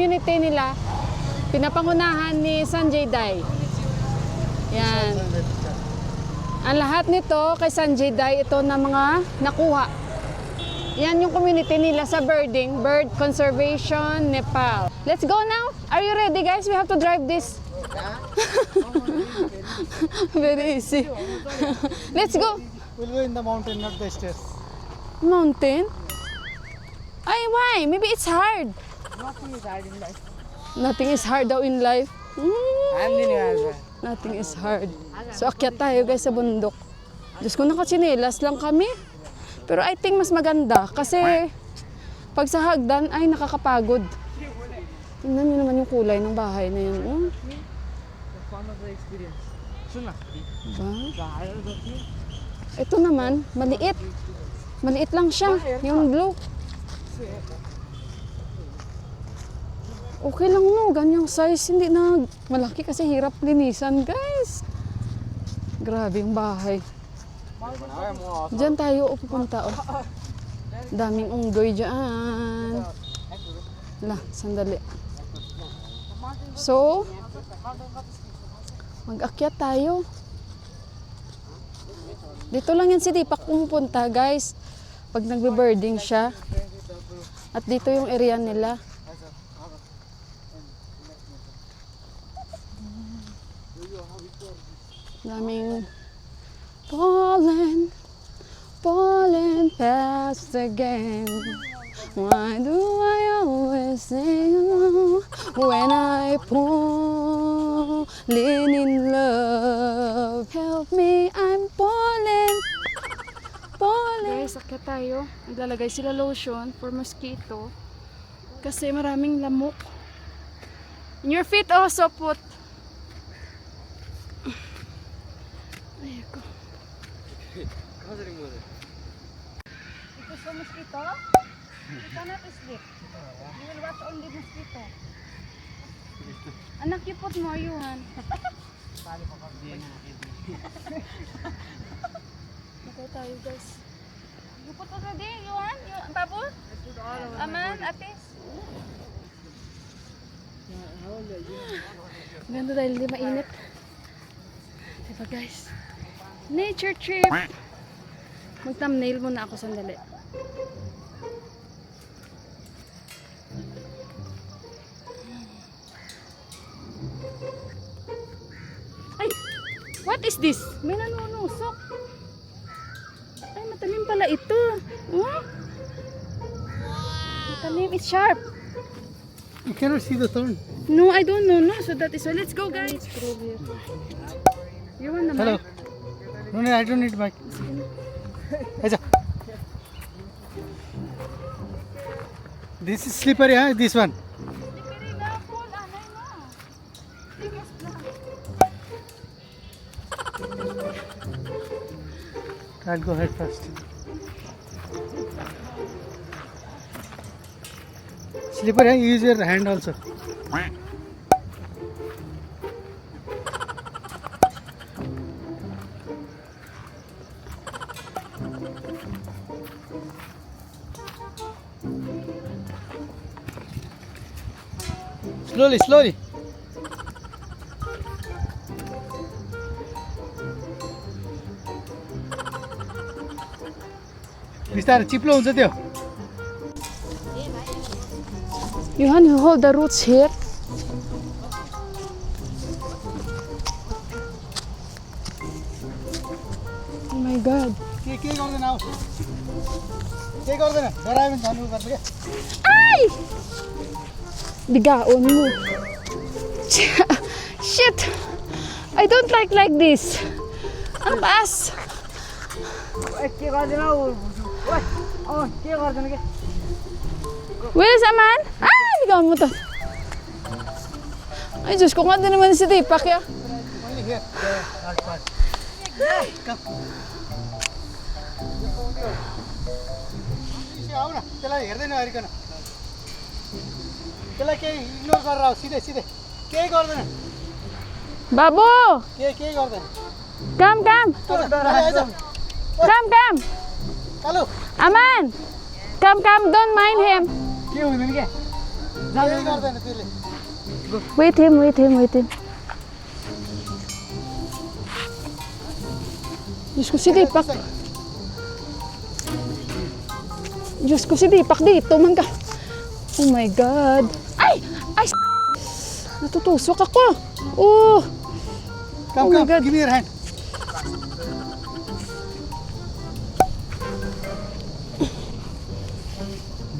community nila, pinapangunahan ni Sanjay Dai. Yan. Ang lahat nito kay Sanjay Dai, ito na mga nakuha. Yan yung community nila sa birding, Bird Conservation Nepal. Let's go now. Are you ready, guys? We have to drive this. Very easy. Let's go. We'll go in the mountain, not the stairs. Mountain? Ay, why? Maybe it's hard. Nothing is hard in life. Nothing is hard daw in life. I'm the new husband. Nothing is hard. So, akyat tayo guys sa bundok. Diyos ko, nakatsinelas lang kami. Pero I think mas maganda kasi pag sa hagdan ay nakakapagod. Tingnan niyo naman yung kulay ng bahay na yun. Oh. Fun of the experience. Suna. Diba? Ito naman, maliit. Maliit lang siya, yung blue. Okay lang no, ganyang size. Hindi na malaki kasi hirap linisan, guys. Grabe yung bahay. Diyan tayo pupunta. Oh. Daming unggoy dyan. Lah, sandali. So, mag-akyat tayo. Dito lang yan si Deepak pumupunta, guys. Pag nagbe-birding siya. At dito yung area nila. Daming pollen, pollen past again. Why do I always sing along when I fall in love? Help me, I'm pollen, pollen. Guys, akyat tayo. Naglalagay sila lotion for mosquito kasi maraming lamok. In your feet also put. Ayoko. Because for mosquito, you cannot sleep. You will watch only mosquito. Anak, you put more, Yuhan. Okay tayo, guys. You put already, Yuhan? Babu? Aman, Atis? Ganda dahil hindi mainit. Diba, guys? Nature trip. Mag-thumbnail muna ako sandali. Ay! What is this? May nanunusok. Ay, matalim pala ito. Huh? Matalim. It's sharp. You cannot see the thorn. No, I don't know. No, so that is why. Let's go, guys. You want the Hello. mic? No, I don't need mic. Acha. This is slippery, huh? This one. I'll go ahead first. Slippery, huh? Use your hand also. Slowly, slowly. बिस्तारै चिप्लो हुन्छ त्यो Johan, you hold the roots here. Oh my God. के गर्दैन आऊ के गर्दैन डरायो भने जानु गर्छ के Ay! Bigaon mo. Shit! I don't like this. Ang taas. के गर्दैन के गर्दैन के Will, saman? Ay! Bigaon mo to. Ay, Diyos ko nga din naman si Deepak ya. Only here. Come. आऊ न त्यसलाई हेर्दैन हरिकन त्यसलाई केही इग्नोर गरेर आऊ सिधै सिधै केही गर्दैन Babu! केही गर्दैन Come, come! Come, come! कालु Aman! Come, come! Don't mind him. के हुँदैन के यही गर्दैन त्यसले Wait him, wait him, wait him. Diyos ko si Dipak. Diyos ko si Dipak dito man ka. Oh my God. Ay! Ay! Natutusok ako. Oh! Come, Oh my come, God. give me your hand.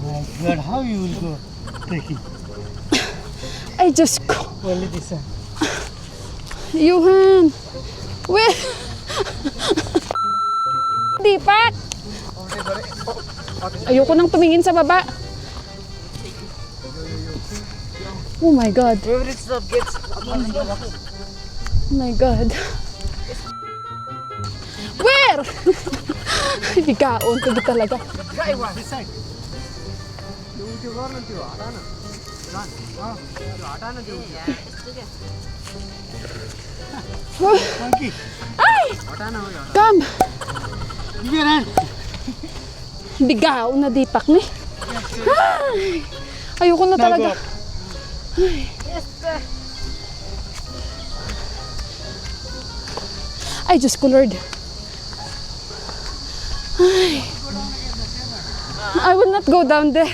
My God, how you will go trekking? Ay, Diyos ko. Only this one. Yuhan. Wait. Dipak! Ayoko nang tumingin sa baba. Oh my God. Favorite stop gets. Oh my God. Where? Ay, bigaon ko ba talaga? This side. Monkey, Ay! Come! give me your hand. Bigaon na Dipak ni. Ay! Ayoko na Now go talaga. up. Ay, Diyos ko, Lord. Ay. I will not go down there.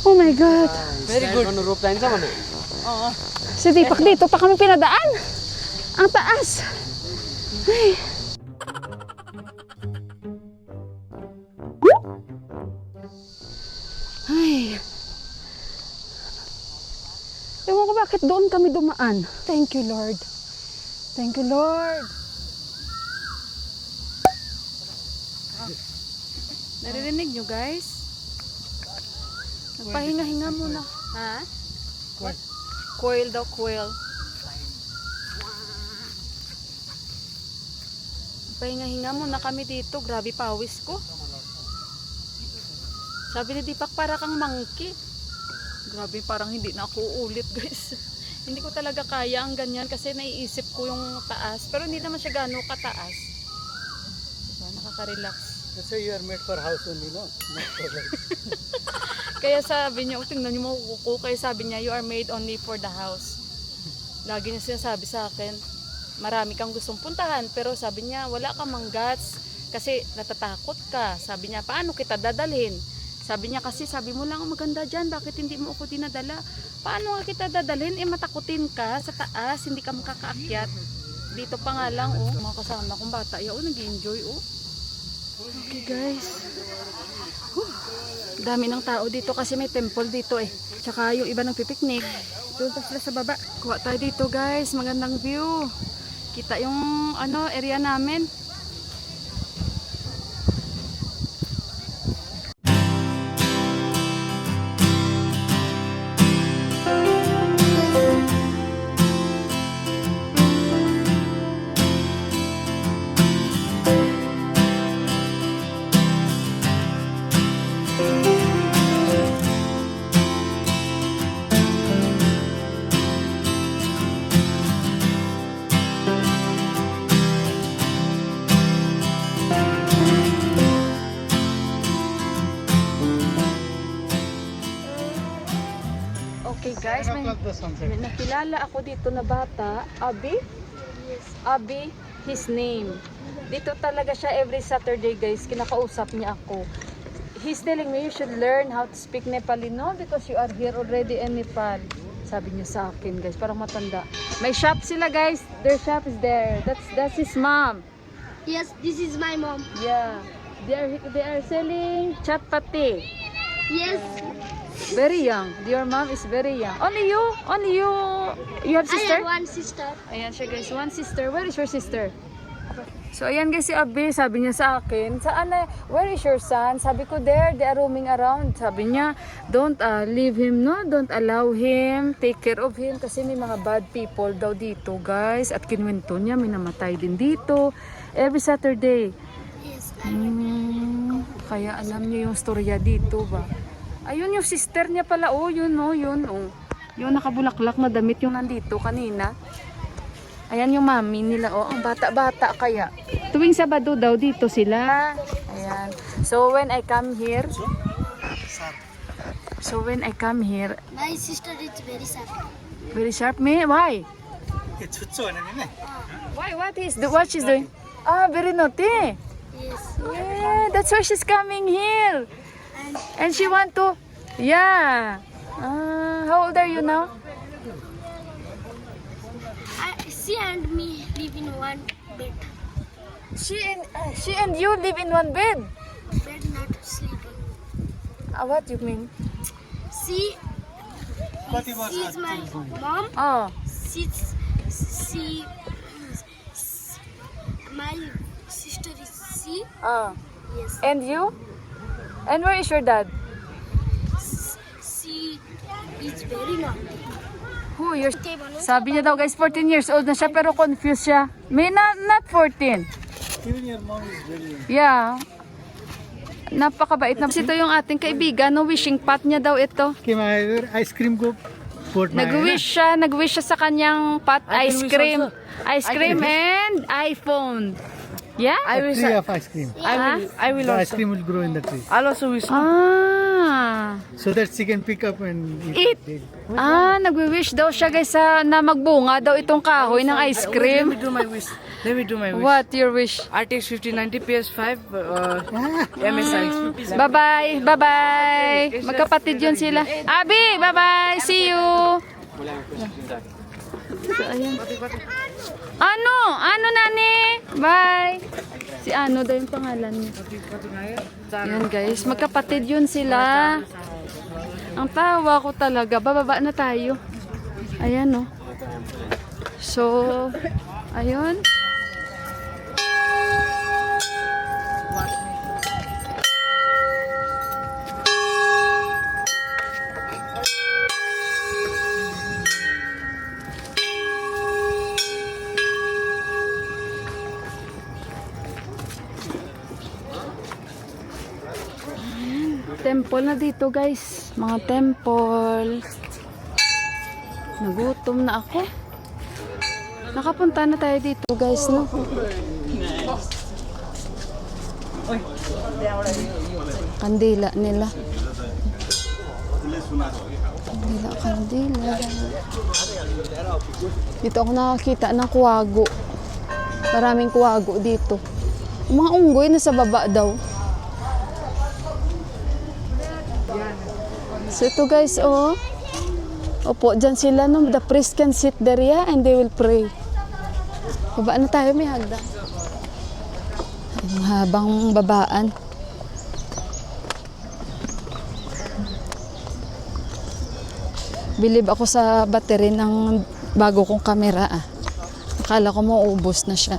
Oh my God. Very good. Si Dipak dito pa kami pinadaan. Ang taas. Ay. Ay. Ewan ko bakit doon kami dumaan. Thank you, Lord. Thank you, Lord. Naririnig nyo, guys? Nagpahinga-hinga muna. Ha? What? Quail daw, quail. Nagpahinga-hinga muna kami dito. Grabe pawis ko. Sabi ni Dipak, para kang monkey. Grabe, parang hindi na ako uulit, guys. Hindi ko talaga kaya ang ganyan kasi naiisip ko yung taas. Pero hindi naman siya gano'ng kataas. Diba? Nakaka-relax. That's why you are made for house only, no? Not for life. Kaya sabi niya, tingnan niyo mo kuko. Kaya sabi niya, you are made only for the house. Lagi niya sinasabi sa akin, marami kang gustong puntahan. Pero sabi niya, wala kang manggats kasi natatakot ka. Sabi niya, paano kita dadalhin? Sabi niya kasi, sabi mo lang maganda dyan, bakit hindi mo ako dinadala? Paano nga kita dadalhin? Matakutin ka sa taas, hindi ka makakaakyat. Dito pa nga lang, oh. Mga kasama kong bata, nag-enjoy, oh. Okay, guys. Dami ng tao dito kasi may temple dito eh. Tsaka yung iba nagpipiknik. Doon pa sila sa baba. Kuha tayo dito, guys. Magandang view. Kita yung area namin. Okay guys, may nakilala ako dito na bata, Abi. Abi, his name. Dito talaga siya every Saturday, guys. Kinakausap niya ako. He's telling me you should learn how to speak Nepali, no? Because you are here already in Nepal. Sabi niya sa akin, guys, parang matanda. May shop sila, guys. Their shop is there. That's his mom. Yes, this is my mom. Yeah. They are selling chapati. Yes, Very young. Your mom is very young. Only you? Only you? You have I sister? have one sister. Ayan siya, guys. One sister. Where is your sister? So ayan guys si Abi, sabi niya sa akin, saan na, where is your son? Sabi ko, there, they are roaming around. Sabi niya, don't leave him, no? Don't allow him, take care of him kasi may mga bad people daw dito, guys. At kinwento niya, may namatay din dito every Saturday. Yes, Kaya alam niyo yung storya dito ba? Ayun yung sister niya pala, oh, yun, oh, yun, oh. Yung nakabulaklak na damit yung nandito kanina. Ayan yung mami nila, oh, ang bata-bata kaya. Tuwing Sabado daw dito sila. Ayan. So when I come here, So when I come here, My sister is very sad. very sharp me. Why? It's so Why? What she's doing? Ah, very naughty. Yes. Yeah, that's why she's coming here. And she want to. Yeah. How old are you now? She and me live in one bed. She and you live in one bed. Bed not sleeping. What you mean? She is my mom. Oh. She my sister is she. Oh. Yes. And you? And where is your dad? She is very naughty. Who? Sabi niya daw guys, 14 years old na siya pero confused siya. May not 14. Even your mom is very young. Yeah. Napakabait na. Ito yung ating kaibigan, no, wishing pot niya daw ito. कि मैं आइसक्रीम को पोट में Nag-wish siya sa kanyang pot, ice cream and iPhone. Yeah? tree of ice cream. I will The ice also. cream will grow in the tree, I'll also wish. so that she can pick up and Eat. Nagwi-wish daw siya guys na magbunga daw itong kahoy ng ice Let cream. me do my wish. Let me do my wish. What your wish? RTX 5090 PS5 MSI. Bye-bye. Bye-bye. Magkapatid yun sila. Abi, bye-bye. See you. So, ayan. Ano nani? Bye. Si ano daw yung pangalan niya. Ayan guys, magkapatid yun sila. Ang tawa ko talaga. Bababa na tayo. Ayan oh. So, ayun. Temple na dito guys. Mga temple. Nagutom na ako. Nakapunta na tayo dito guys, no? Kandila nila. Kandila. Dito ako nakakita ng kuwago. Maraming kuwago dito. Yung mga unggoy nasa baba daw. So ito guys, oh. Opo, dyan sila, no? The priest can sit there, yeah, and they will pray. Baba na tayo, may hagda. Ang habang babaan. Bilib ako sa battery ng bago kong kamera, ah. Akala ko mauubos na siya.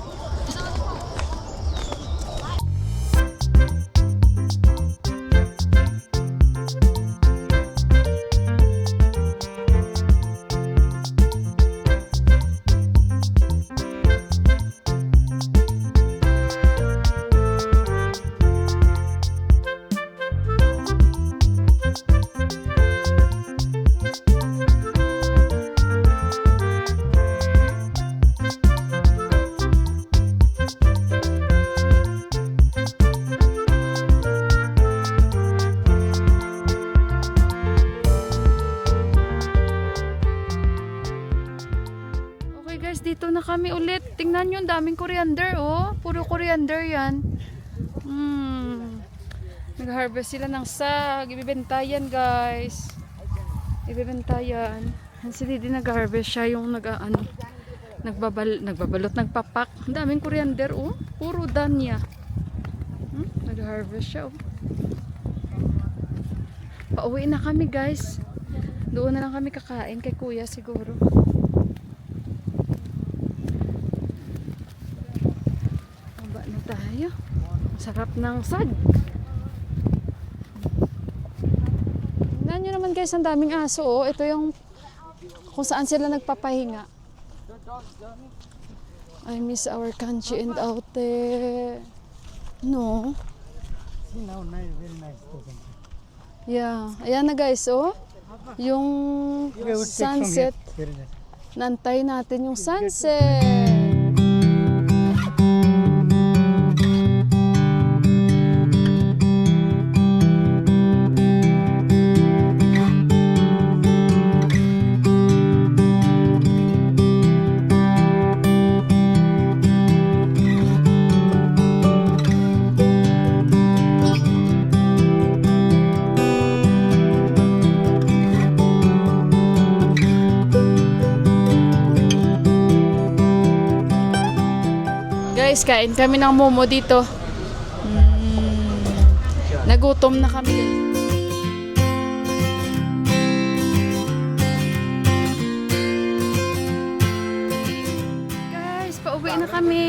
Dito na kami ulit. Tingnan nyo, ang daming coriander, oh. Puro coriander yan. Nag-harvest sila ng sag. Ibibenta yan, guys. Ibibenta yan. Si Didi nag-harvest. Siya yung nagbabalot, nagpapak. Ang daming coriander, oh. Puro danya. Nag-harvest siya, oh. Pauwi na kami, guys. Doon na lang kami kakain kay kuya siguro. Tayo. Sarap ng sag. Tingnan nyo naman guys, ang daming aso. Oh. Ito yung kung saan sila nagpapahinga. I miss our country and out there. No? now very nice. Yeah. Ayan na guys, oh. Yung sunset. Very nice. Nantay natin yung sunset. Guys, kain kami ng momo dito. Nagutom na kami. Guys, pauwi na kami.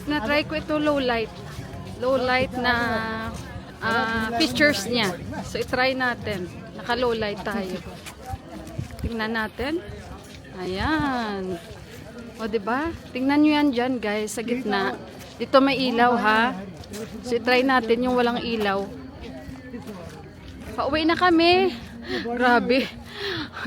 Na-try ko ito low light. Low light na pictures niya. So, i-try natin. Naka-low light tayo. Tingnan natin. Ayan. O, diba? Tingnan nyo yan dyan, guys, sa gitna. Dito may ilaw, ha? So, i-try natin yung walang ilaw. Pauwi na kami. Grabe.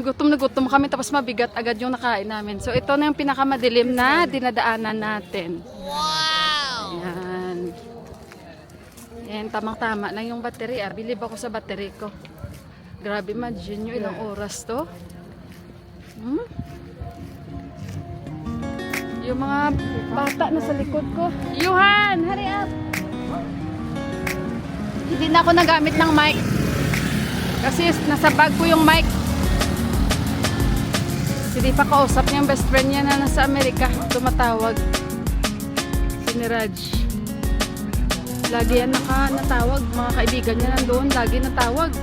Gutom na gutom kami, tapos mabigat agad yung nakain namin. So, ito na yung pinakamadilim na dinadaanan natin. Wow! Ayan. Ayan, tamang-tama lang yung battery. Bilib ako sa battery ko. Grabe, imagine nyo ilang oras to. Yung mga bata na sa likod ko. Yuhan, hurry up! Hindi na ako nagamit ng mic. Kasi nasa bag ko yung mic. Hindi pa kausap niya yung best friend niya na nasa Amerika. Tumatawag. Si Niraj. Lagi yan natawag. Mga kaibigan niya nandoon. Lagi natawag.